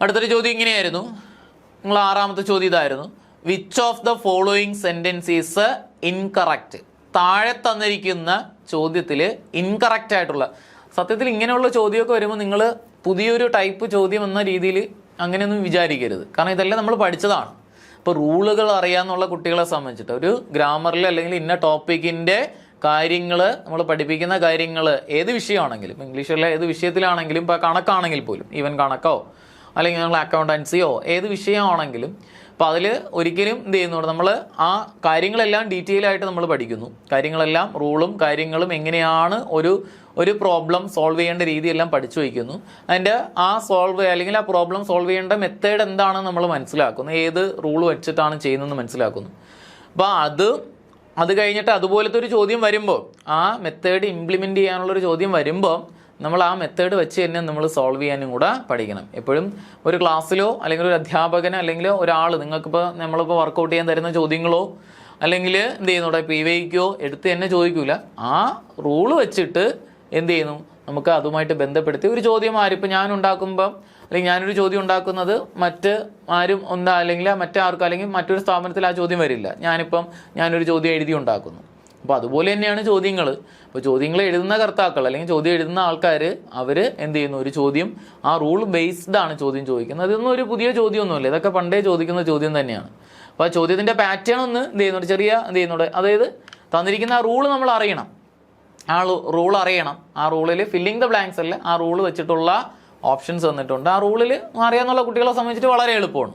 അടുത്തൊരു ചോദ്യം ഇങ്ങനെയായിരുന്നു. നിങ്ങൾ ആറാമത്തെ ചോദ്യം ഇതായിരുന്നു. Which of the following sentence is incorrect? താഴെ തന്നിരിക്കുന്ന ചോദ്യത്തിൽ ഇൻകറക്റ്റ് ആയിട്ടുള്ള, സത്യത്തിൽ ഇങ്ങനെയുള്ള ചോദ്യമൊക്കെ വരുമ്പോൾ നിങ്ങൾ പുതിയൊരു ടൈപ്പ് ചോദ്യം എന്ന രീതിയിൽ അങ്ങനെയൊന്നും വിചാരിക്കരുത്. കാരണം ഇതെല്ലാം നമ്മൾ പഠിച്ചതാണ്. ഇപ്പോൾ റൂളുകൾ അറിയാമെന്നുള്ള കുട്ടികളെ സംബന്ധിച്ചിട്ട് ഒരു ഗ്രാമറിൽ അല്ലെങ്കിൽ ഇന്ന ടോപ്പിക്കിൻ്റെ കാര്യങ്ങൾ നമ്മൾ പഠിപ്പിക്കുന്ന കാര്യങ്ങൾ ഏത് വിഷയമാണെങ്കിലും, ഇംഗ്ലീഷിലെ ഏത് വിഷയത്തിലാണെങ്കിലും, ഇപ്പോൾ കണക്കാണെങ്കിൽ പോലും, ഈവൻ കണക്കോ അല്ലെങ്കിൽ നമ്മൾ അക്കൗണ്ടൻസിയോ ഏത് വിഷയമാണെങ്കിലും, അപ്പോൾ അതിൽ ഒരിക്കലും എന്ത് ചെയ്യുന്നുണ്ട്, നമ്മൾ ആ കാര്യങ്ങളെല്ലാം ഡീറ്റെയിൽ ആയിട്ട് നമ്മൾ പഠിക്കുന്നു. കാര്യങ്ങളെല്ലാം റൂളും കാര്യങ്ങളും എങ്ങനെയാണ് ഒരു പ്രോബ്ലം സോൾവ് ചെയ്യേണ്ട രീതിയെല്ലാം പഠിച്ചു വയ്ക്കുന്നു. അതിൻ്റെ ആ സോൾവ് അല്ലെങ്കിൽ ആ പ്രോബ്ലം സോൾവ് ചെയ്യേണ്ട മെത്തേഡ് എന്താണെന്ന് നമ്മൾ മനസ്സിലാക്കുന്നു, ഏത് റൂൾ വെച്ചിട്ടാണ് ചെയ്യുന്നതെന്ന് മനസ്സിലാക്കുന്നു. അപ്പോൾ അത് കഴിഞ്ഞിട്ട് അതുപോലത്തെ ഒരു ചോദ്യം വരുമ്പോൾ, ആ മെത്തേഡ് ഇംപ്ലിമെൻ്റ് ചെയ്യാനുള്ളൊരു ചോദ്യം വരുമ്പോൾ നമ്മൾ ആ മെത്തേഡ് വെച്ച് തന്നെ നമ്മൾ സോൾവ് ചെയ്യാനും കൂടെ പഠിക്കണം. എപ്പോഴും ഒരു ക്ലാസ്സിലോ അല്ലെങ്കിൽ ഒരു അധ്യാപകനോ അല്ലെങ്കിൽ ഒരാൾ നിങ്ങൾക്കിപ്പോൾ നമ്മളിപ്പോൾ വർക്കൗട്ട് ചെയ്യാൻ തരുന്ന ചോദ്യങ്ങളോ അല്ലെങ്കിൽ എന്ത് ചെയ്യുന്നു PYQയോ എടുത്ത് തന്നെ ചോദിക്കില്ല. ആ റൂള് വെച്ചിട്ട് എന്ത് ചെയ്യുന്നു, നമുക്ക് അതുമായിട്ട് ബന്ധപ്പെടുത്തി ഒരു ചോദ്യം ഇപ്പോൾ ഞാൻ ഉണ്ടാക്കുമ്പം അല്ലെങ്കിൽ ഞാനൊരു ചോദ്യം ഉണ്ടാക്കുന്നത് മറ്റ് ആരും അല്ലെങ്കിൽ മറ്റാർക്കും അല്ലെങ്കിൽ മറ്റൊരു സ്ഥാപനത്തിൽ ആ ചോദ്യം വരില്ല. ഞാനൊരു ചോദ്യം എഴുതി ഉണ്ടാക്കുന്നു. അപ്പോൾ അതുപോലെ തന്നെയാണ് ചോദ്യങ്ങൾ. അപ്പോൾ ചോദ്യങ്ങൾ എഴുതുന്ന കർത്താക്കൾ അല്ലെങ്കിൽ ചോദ്യം എഴുതുന്ന ആൾക്കാർ അവർ എന്ത് ചെയ്യുന്നു, ഒരു ചോദ്യം ആ റൂൾ ബേസ്ഡ് ആണ് ചോദ്യം ചോദിക്കുന്നത്. അതൊന്നും ഒരു പുതിയ ചോദ്യമൊന്നുമില്ല, ഇതൊക്കെ പണ്ടേ ചോദിക്കുന്ന ചോദ്യം തന്നെയാണ്. അപ്പോൾ ആ ചോദ്യത്തിൻ്റെ പാറ്റേൺ ഒന്ന് എന്ത് ചെയ്യുന്നുണ്ട്, എന്ത് ചെയ്യുന്നുണ്ട്, അതായത് തന്നിരിക്കുന്ന ആ റൂള് നമ്മൾ അറിയണം. ആ റൂൾ അറിയണം. ആ റൂളിൽ ഫില്ലിംഗ് ദ ബ്ലാങ്ക്സ് അല്ല, ആ റൂള് വെച്ചിട്ടുള്ള ഓപ്ഷൻസ് തന്നിട്ടുണ്ട്. ആ റൂളിൽ അറിയാമെന്നുള്ള കുട്ടികളെ സംബന്ധിച്ചിട്ട് വളരെ എളുപ്പമാണ്.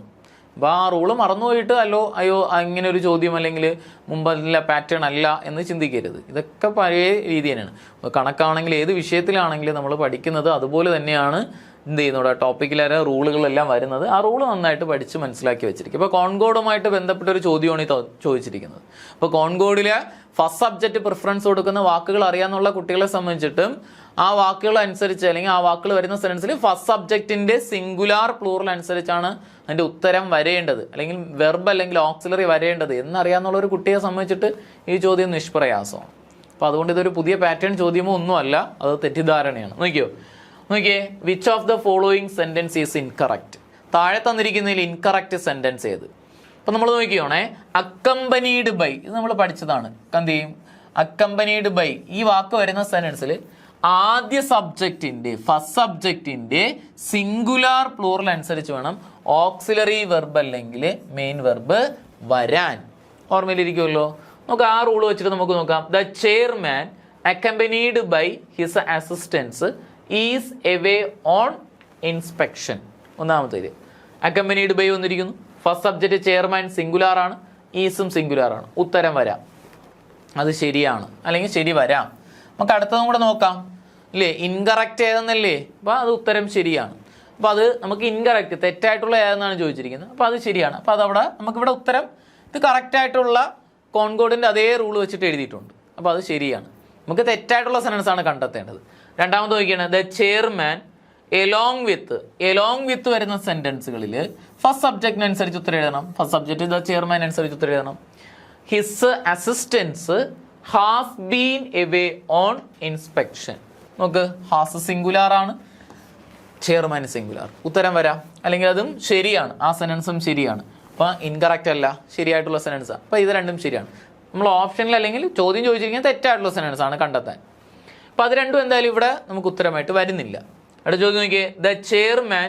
അപ്പോൾ ആ റൂള് മറന്നുപോയിട്ട് അയ്യോ ഇങ്ങനെ ഒരു ചോദ്യം അല്ലെങ്കിൽ മുമ്പല്ല പാറ്റേൺ അല്ല എന്ന് ചിന്തിക്കരുത്. ഇതൊക്കെ പഴയ രീതി തന്നെയാണ്. കണക്കാണെങ്കിൽ ഏത് വിഷയത്തിലാണെങ്കിലും നമ്മൾ പഠിക്കുന്നത് അതുപോലെ തന്നെയാണ് എന്ത് ചെയ്യുന്നത്, ടോപ്പിക്കിലെ റൂളുകളെല്ലാം വരുന്നത്. ആ റൂള് നന്നായിട്ട് പഠിച്ച് മനസ്സിലാക്കി വെച്ചിരിക്കും. ഇപ്പോൾ കോൺകോഡുമായിട്ട് ബന്ധപ്പെട്ട ഒരു ചോദ്യമാണ് ഈ ചോദിച്ചിരിക്കുന്നത്. അപ്പോൾ കോൺകോഡിലെ ഫസ്റ്റ് സബ്ജക്റ്റ് പ്രിഫറൻസ് കൊടുക്കുന്ന വാക്കുകൾ അറിയാമെന്നുള്ള കുട്ടികളെ സംബന്ധിച്ചിട്ടും ആ വാക്കുകൾ അനുസരിച്ച് അല്ലെങ്കിൽ ആ വാക്കുകൾ വരുന്ന സെൻറ്റൻസിൽ ഫസ്റ്റ് സബ്ജക്റ്റിൻ്റെ സിംഗുലാർ പ്ലൂറൽ അനുസരിച്ചാണ് അതിൻ്റെ ഉത്തരം വരേണ്ടത്, അല്ലെങ്കിൽ വെർബ് അല്ലെങ്കിൽ ഓക്സിലറി വരേണ്ടത് എന്നറിയാമെന്നുള്ള ഒരു കുട്ടിയെ സംബന്ധിച്ചിട്ട് ഈ ചോദ്യം നിഷ്പ്രയാസമാണ്. അപ്പോൾ അതുകൊണ്ട് ഇതൊരു പുതിയ പാറ്റേൺ ചോദ്യമോ ഒന്നുമല്ല, അത് തെറ്റിദ്ധാരണയാണ്. നോക്കിയേ which of the following sentence is incorrect? താഴെ തന്നിരിക്കുന്നതിൽ ഇൻകറക്റ്റ് സെൻറ്റൻസ് ഏത്? അപ്പം നമ്മൾ നോക്കിയോണേ, അക്കമ്പനീഡ് ബൈ, ഇത് നമ്മൾ പഠിച്ചതാണ്. എന്ത് ചെയ്യും, അക്കമ്പനീഡ് ബൈ ഈ വാക്ക് വരുന്ന സെൻറ്റൻസിൽ ആദ്യ സബ്ജക്റ്റിൻ്റെ ഫസ്റ്റ് സബ്ജക്റ്റിൻ്റെ സിംഗുലാർ പ്ലൂറൽ അനുസരിച്ച് വേണം ഓക്സിലറി വെർബ് അല്ലെങ്കിൽ മെയിൻ വെർബ് വരാൻ. ഓർമ്മയിലിരിക്കുമല്ലോ. നമുക്ക് ആ റൂൾ വെച്ചിട്ട് നമുക്ക് നോക്കാം. The chairman accompanied by his assistants is away on inspection. ഒന്നാമത്തേത് അക്കമ്പനീഡ് ബൈ വന്നിരിക്കുന്നു. ഫസ്റ്റ് സബ്ജക്റ്റ് ചെയർമാൻ സിംഗുലാർ ആണ്, ഈസും സിംഗുലാർ ആണ്. ഉത്തരം വരാം, അത് ശരിയാണ് അല്ലെങ്കിൽ ശരി വരാം. നമുക്ക് അടുത്തതും കൂടെ നോക്കാം ഇല്ലേ, ഇൻകറക്റ്റ് ഏതെന്നല്ലേ. അപ്പോൾ അത് ഉത്തരം ശരിയാണ്. അപ്പോൾ അത് നമുക്ക് ഇൻകറക്റ്റ് തെറ്റായിട്ടുള്ള ഏതെന്നാണ് ചോദിച്ചിരിക്കുന്നത്. അപ്പോൾ അത് ശരിയാണ്. അപ്പോൾ അതവിടെ നമുക്കിവിടെ ഉത്തരം ഇത് കറക്റ്റായിട്ടുള്ള കോൺകോഡിൻ്റെ അതേ റൂൾ വെച്ചിട്ട് എഴുതിയിട്ടുണ്ട്. അപ്പോൾ അത് ശരിയാണ്. നമുക്ക് തെറ്റായിട്ടുള്ള സെൻറ്റൻസ് ആണ് കണ്ടെത്തേണ്ടത്. രണ്ടാമത് നോക്കിയാണ് ദ ചെയർമാൻ എലോങ് വിത്ത് വരുന്ന സെൻറ്റൻസുകളിൽ ഫസ്റ്റ് സബ്ജക്റ്റിനനുസരിച്ച് ഉത്തരം എഴുതണം. ഫസ്റ്റ് സബ്ജക്റ്റ് ദ ചെയർമാൻ അനുസരിച്ച് ഉത്തരം എഴുതണം. His assistance has been away on inspection. നോക്ക്, ഹാസ് സിംഗുലാർ ആണ്, ചെയർമാൻ സിംഗുലാർ. ഉത്തരം വരാം, അല്ലെങ്കിൽ അതും ശരിയാണ്, ആ സെൻറ്റൻസും ശരിയാണ്. അപ്പോൾ ഇൻകറക്റ്റ് അല്ല, ശരിയായിട്ടുള്ള സെൻറ്റൻസാണ്. അപ്പോൾ ഇത് രണ്ടും ശരിയാണ്. നമ്മൾ ഓപ്ഷനിൽ അല്ലെങ്കിൽ ചോദ്യം ചോദിച്ചിരിക്കുന്നത് തെറ്റായിട്ടുള്ള സെൻറ്റൻസ് ആണ് കണ്ടെത്താൻ. അപ്പോൾ അത് രണ്ടും എന്തായാലും ഇവിടെ നമുക്ക് ഉത്തരമായിട്ട് വരുന്നില്ല. അടുത്ത ചോദ്യം നോക്കിയേ, ദ ചെയർമാൻ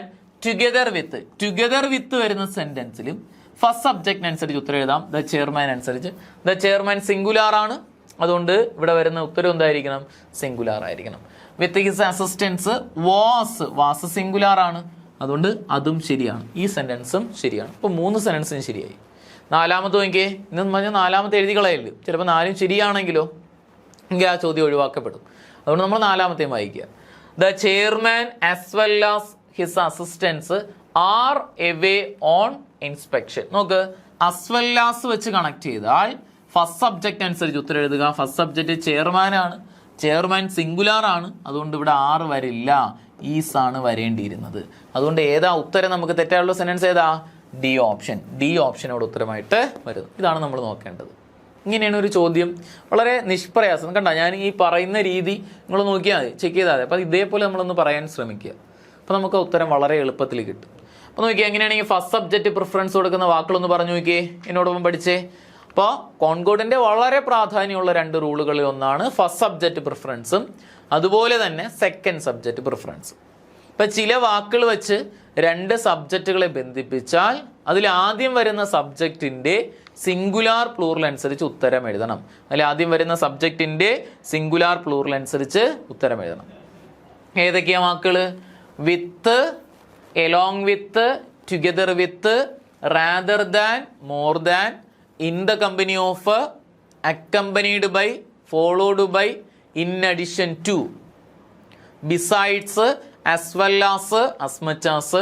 ടുഗദർ വിത്ത് വരുന്ന സെൻറ്റൻസിലും ഫസ്റ്റ് സബ്ജക്റ്റിനനുസരിച്ച് ഉത്തരം എഴുതാം. ദ ചെയർമാൻ അനുസരിച്ച് ദ ചെയർമാൻ സിംഗുലാർ ആണ്, അതുകൊണ്ട് ഇവിടെ വരുന്ന ഉത്തരം എന്തായിരിക്കണം, സിംഗുലാർ ആയിരിക്കണം. With his assistance was singular ആണ്, അതുകൊണ്ട് അതും ശരിയാണ്. ഈ സെൻറ്റൻസും ശരിയാണ്. ഇപ്പോൾ 3 സെൻറ്റൻസും ശരിയായി. നാലാമത്തെ നോക്കിയേ, ഇന്ന് പറഞ്ഞാൽ നാലാമത്തെ എഴുതി കളയല്ലേ, ചിലപ്പോൾ 4 ശരിയാണെങ്കിലോ എങ്കിൽ ആ ചോദ്യം ഒഴിവാക്കപ്പെടും. അതുകൊണ്ട് നമ്മൾ നാലാമത്തെയും വായിക്കുക. The chairman as well as his assistants are away on inspection. നോക്ക്, ആസ് വെൽ ആസ് വെച്ച് കണക്ട് ചെയ്താൽ ഫസ്റ്റ് സബ്ജക്റ്റ് അനുസരിച്ച് ഉത്തരം എഴുതുക. ഫസ്റ്റ് സബ്ജക്റ്റ് ചെയർമാൻ ആണ്, ചെയർമാൻ സിംഗുലാർ ആണ്, അതുകൊണ്ട് ഇവിടെ ആർ വരില്ല, ഈസ് ആണ് വരേണ്ടിയിരുന്നത്. അതുകൊണ്ട് ഏതാ ഉത്തരം, നമുക്ക് തെറ്റായുള്ള സെൻറ്റൻസ് ഏതാ, ഡി ഓപ്ഷനോട് ഉത്തരമായിട്ട് വരുന്നു. ഇതാണ് നമ്മൾ നോക്കേണ്ടത്. ഇങ്ങനെയാണ് ഒരു ചോദ്യം, വളരെ നിഷ്പ്രയാസം. കണ്ട, ഞാൻ ഈ പറയുന്ന രീതി നിങ്ങൾ നോക്കിയാൽ മതി, ചെക്ക് ചെയ്താൽ മതി. അപ്പോൾ ഇതേപോലെ നമ്മളൊന്ന് പറയാൻ ശ്രമിക്കുക. അപ്പോൾ നമുക്ക് ഉത്തരം വളരെ എളുപ്പത്തിൽ കിട്ടും. അപ്പോൾ നോക്കിയേ, എങ്ങനെയാണെങ്കിൽ ഫസ്റ്റ് സബ്ജക്റ്റ് പ്രിഫറൻസ് കൊടുക്കുന്ന വാക്കുകളൊന്ന് പറഞ്ഞു നോക്കിയേ, എന്നോടൊപ്പം പഠിച്ചേ. അപ്പോൾ കോൺകോർഡിന്റെ വളരെ പ്രാധാന്യമുള്ള 2 റൂളുകളിൽ ഒന്നാണ് ഫസ്റ്റ് സബ്ജക്റ്റ് പ്രിഫറൻസും അതുപോലെ തന്നെ സെക്കൻഡ് സബ്ജക്റ്റ് പ്രിഫറൻസും. ഇപ്പം ചില വാക്കുകൾ വെച്ച് 2 സബ്ജക്റ്റുകളെ ബന്ധിപ്പിച്ചാൽ അതിൽ ആദ്യം വരുന്ന സബ്ജക്റ്റിന്റെ സിംഗുലാർ പ്ലൂറൽ അനുസരിച്ച് ഉത്തരം എഴുതണം. അതിൽ ആദ്യം വരുന്ന സബ്ജക്റ്റിന്റെ സിംഗുലാർ പ്ലൂറൽ അനുസരിച്ച് ഉത്തരം എഴുതണം. ഏതൊക്കെയാ വാക്കുകൾ? With, along with, together with, rather than, more than, in the company of, accompanied by, followed by, in addition to, besides, as well as, as much as,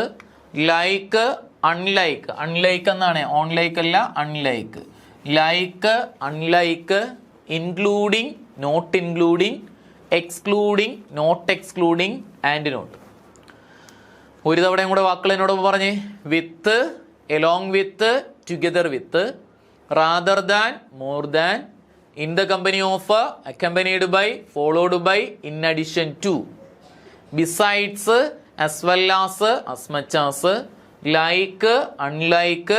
like, unlike, unlike എന്നാണ്, ഓൺലൈക്ക് അല്ല, unlike, like, unlike, including, not including, excluding, not excluding, and not. ഒരു തവണയും കൂടെ വാക്കുകൾ എന്നോടൊപ്പം പറഞ്ഞേ. With, along with, together with, rather than, more than, in the company of, accompanied by, followed by, in addition to, besides, as well as much as, like, unlike,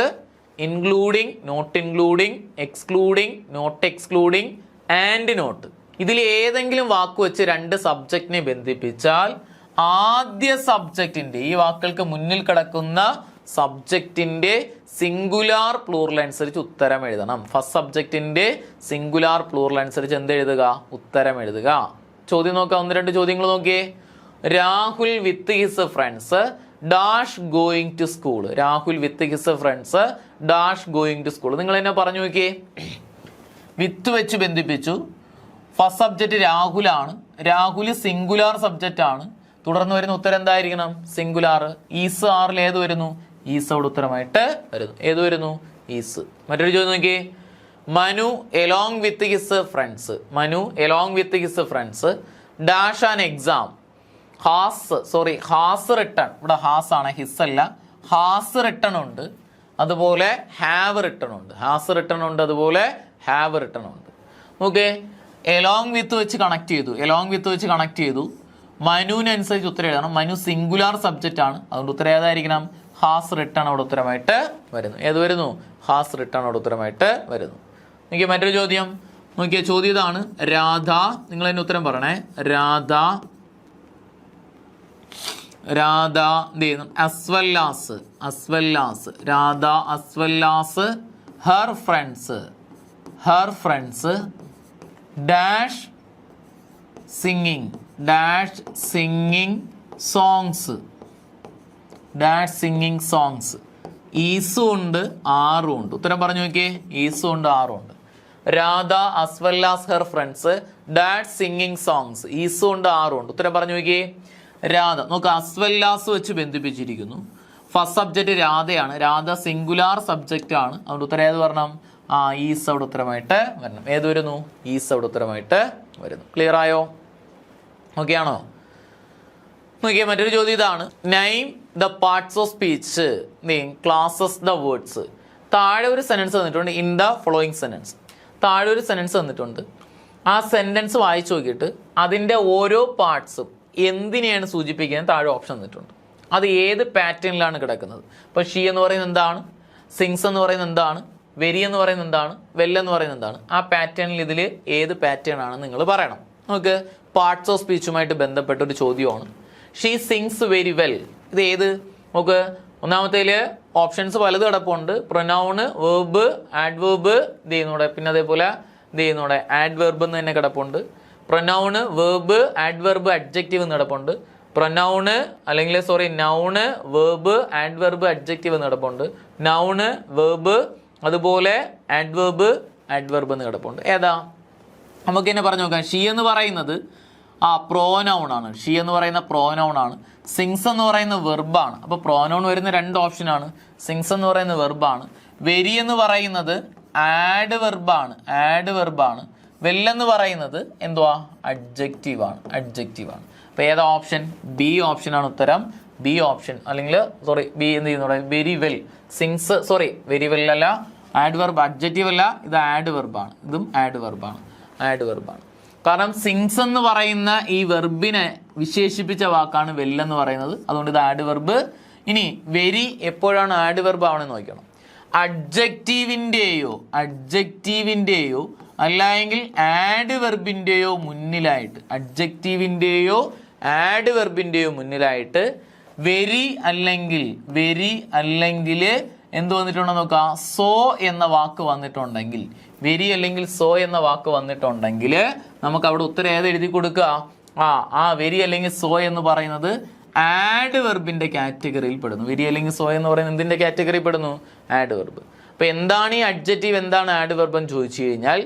including, not including, excluding, not excluding, and not. ഇതിൽ ഏതെങ്കിലും വാക്ക് വെച്ച് 2 സബ്ജക്റ്റിനെ ബന്ധിപ്പിച്ചാൽ ആദ്യ സബ്ജക്റ്റിന്റെ, ഈ വാക്കുകൾക്ക് മുന്നിൽ കിടക്കുന്ന സബ്ജക്റ്റിന്റെ singular plural അനുസരിച്ച് ഉത്തരം എഴുതണം. ഫസ്റ്റ് സബ്ജക്റ്റിന്റെ സിംഗുലാർ പ്ലൂറൽ അനുസരിച്ച് എന്ത് എഴുതുക? ഉത്തരം എഴുതുക. ചോദ്യം നോക്കാം, 1-2 ചോദ്യങ്ങൾ നോക്കിയേ. Rahul with his friends dash going to school. Rahul with his friends dash going to school. നിങ്ങൾ എന്നെ പറഞ്ഞു നോക്കിയേ. വിത്ത് വെച്ച് ബന്ധിപ്പിച്ചു. ഫസ്റ്റ് സബ്ജക്റ്റ് രാഹുലാണ്. രാഹുൽ സിംഗുലാർ സബ്ജക്റ്റ് ആണ്. തുടർന്ന് വരുന്ന ഉത്തരം എന്തായിരിക്കണം? സിംഗുലാർ. ഈസ് ആറിൽ ഏത് വരുന്നു? ഈസ് അവിടെ ഉത്തരമായിട്ട് വരുന്നു. ഏത് വരുന്നു? ഈസ്. മറ്റൊരു ചോദ്യം നോക്കിയേ. Manu along with his friends. Manu along with his friends dash an exam. Has written. ഇവിടെ ഹാസ് ആണ്, ഹിസ് അല്ല. ഹാസ് റിട്ടൺ ഉണ്ട്, അതുപോലെ ഹാവ് റിട്ടൺ ഉണ്ട്. ഹാസ് റിട്ടൺ ഉണ്ട്, അതുപോലെ ഹാവ് റിട്ടൺ ഉണ്ട്. ഓക്കെ, എലോങ് വിത്ത് വെച്ച് കണക്ട് ചെയ്തു. എലോങ് വിത്ത് വെച്ച് കണക്ട് ചെയ്തു. മനുവിനനുസരിച്ച് ഉത്തരം എഴുതണം. മനു സിംഗുലാർ സബ്ജക്റ്റ് ആണ്, അതുകൊണ്ട് ഉത്തരം ഏതായിരിക്കണം? ഹാസ് റിട്ടൺ അവിടെ ഉത്തരമായിട്ട് വരുന്നു. ഏത് വരുന്നു? ഹാസ് റിട്ടൺ അവിടെ ഉത്തരമായിട്ട് വരുന്നു. നോക്കിയ മറ്റൊരു ചോദ്യം നോക്കിയ ചോദ്യം ഇതാണ്. രാധ, നിങ്ങൾ അതിന് ഉത്തരം പറയണേ. രാധ എന്ത് ചെയ്യുന്നു? As well as. Radha as well as her friends dash singing songs. ഈസും ഉണ്ട്, ആറും ഉണ്ട്. ഉത്തരം പറഞ്ഞു നോക്കിയേ. ഈസും ഉണ്ട്, ആറും ഉണ്ട്. Radha as well as her friends dash singing songs. ഈസും ഉണ്ട്, ആറും ഉണ്ട്. ഉത്തരം പറഞ്ഞു നോക്കിയേ. രാധ നോക്ക്, as well as വെച്ച് ബന്ധിപ്പിച്ചിരിക്കുന്നു. ഫസ്റ്റ് സബ്ജക്റ്റ് രാധയാണ്. രാധ സിംഗുലാർ സബ്ജക്റ്റ് ആണ്, അതുകൊണ്ട് ഉത്തരം ഏത് വരണം? ഈസ് അവിടെ ഉത്തരമായിട്ട് വരണം. ഏത് വരുന്നു? ഈസ് അവിടെ ഉത്തരമായിട്ട് വരുന്നു. ക്ലിയർ ആയോ? ഓക്കെ ആണോ? നോക്കിയേ മറ്റൊരു ചോദ്യം ഇതാണ്. Name the parts of speech, classes the words. താഴെ ഒരു സെന്റൻസ് തന്നിട്ടുണ്ട്. In the following sentence. താഴെ ഒരു സെന്റൻസ് തന്നിട്ടുണ്ട്. ആ സെന്റൻസ് വായിച്ചു നോക്കിയിട്ട് അതിൻ്റെ ഓരോ പാർട്സും എന്തിനെയാണ് സൂചിപ്പിക്കുന്നത് താഴെ ഓപ്ഷൻ തന്നിട്ടുണ്ട്. അത് ഏത് പാറ്റേണിലാണ് കിടക്കുന്നത്? ഇപ്പോൾ ഷീ എന്ന് പറയുന്നത് എന്താണ്? സിങ്സ് എന്ന് പറയുന്നത് എന്താണ്? വെരി എന്ന് പറയുന്നത് എന്താണ്? വെൽ എന്ന് പറയുന്നത് എന്താണ്? ആ പാറ്റേണിൽ ഇതിൽ ഏത് പാറ്റേൺ ആണെന്ന് നിങ്ങൾ പറയണം. നമുക്ക് പാർട്സ് ഓഫ് സ്പീച്ചുമായിട്ട് ബന്ധപ്പെട്ട ഒരു ചോദ്യമാണ്. She sings very well. ഇത് ഏത്? നമുക്ക് ഒന്നാമത്തേൽ ഓപ്ഷൻസ് പലത് കിടപ്പുണ്ട്. പ്രൊനൗണ്, വേർബ്, ആഡ്വേർബ് ഇത് ചെയ്യുന്നൂടെ. പിന്നെ അതേപോലെ ഇത് ചെയ്യുന്നൂടെ ആഡ്വേർബ് എന്ന് തന്നെ കിടപ്പുണ്ട്. പ്രൊനൗണ്, വേർബ്, ആഡ്വേർബ്, അഡ്ജക്റ്റീവ് എന്ന് കിടപ്പുണ്ട്. പ്രൊനൗണ് അല്ലെങ്കിൽ നൗണ്, വേർബ്, ആഡ്വേർബ്, അഡ്ജക്റ്റീവ് എന്ന് കിടപ്പുണ്ട്. നൗണ്, വേർബ്, അതുപോലെ ആഡ്വേർബ് എന്ന് കിടപ്പുണ്ട്. ഏതാ? നമുക്ക് തന്നെ പറഞ്ഞു നോക്കാം. ഷീ എന്ന് പറയുന്നത് പ്രോനൗൺ ആണ്. ഷീ എന്ന് പറയുന്ന പ്രോനൗൺ ആണ്. സിങ്സ് എന്ന് പറയുന്ന വെർബാണ്. അപ്പോൾ പ്രോനൗൺ വരുന്ന 2 ഓപ്ഷനാണ്. സിങ്സ് എന്ന് പറയുന്ന വെർബാണ്. വെരി എന്ന് പറയുന്നത് ആഡ് വെർബാണ്. വെല്ലെന്ന് പറയുന്നത് എന്തുവാ? അഡ്ജക്റ്റീവ് ആണ്. അപ്പോൾ ഏതാ ഓപ്ഷൻ? ബി ഓപ്ഷനാണ് ഉത്തരം. ബി ഓപ്ഷൻ അല്ലെങ്കിൽ ബി എന്ത് ചെയ്യുന്നു? Very well. Sings very well അല്ല, ആഡ് വെർബ്, അഡ്ജക്റ്റീവ് അല്ല. ഇത് ആഡ് വെർബാണ്. ഇതും ആഡ് വെർബാണ്. കാരണം സിങ്സ് എന്ന് പറയുന്ന ഈ വെർബിനെ വിശേഷിപ്പിച്ച വാക്കാണ് വെല്ലെന്ന് പറയുന്നത്. അതുകൊണ്ട് ഇത് ആഡ് വെർബ്. ഇനി വെരി എപ്പോഴാണ് ആഡ് വെർബ് ആവണമെന്ന് നോക്കണം. അഡ്ജക്റ്റീവിൻ്റെയോ അല്ലെങ്കിൽ ആഡ് വെർബിൻ്റെയോ മുന്നിലായിട്ട്, അഡ്ജക്റ്റീവിൻ്റെയോ ആഡ് വെർബിൻ്റെയോ മുന്നിലായിട്ട് വെരി അല്ലെങ്കിൽ എന്ത് വന്നിട്ടുണ്ടോ നോക്കാം, സോ എന്ന വാക്ക് വന്നിട്ടുണ്ടെങ്കിൽ, വെരി അല്ലെങ്കിൽ സോ എന്ന വാക്ക് വന്നിട്ടുണ്ടെങ്കിൽ നമുക്ക് അവിടെ ഉത്തരം ഏത് എഴുതി കൊടുക്കുക? ആ വെരി അല്ലെങ്കിൽ സോ എന്ന് പറയുന്നത് ആഡ് വെർബിന്റെ കാറ്റഗറിയിൽ പെടുന്നു. വെരി അല്ലെങ്കിൽ സോ എന്ന് പറയുന്നത് എന്തിന്റെ കാറ്റഗറിയിൽ പെടുന്നു? Add verb. അപ്പൊ എന്താണ് ഈ അഡ്ജക്റ്റീവ്, എന്താണ് ആഡ് വെർബ് എന്ന് ചോദിച്ചു കഴിഞ്ഞാൽ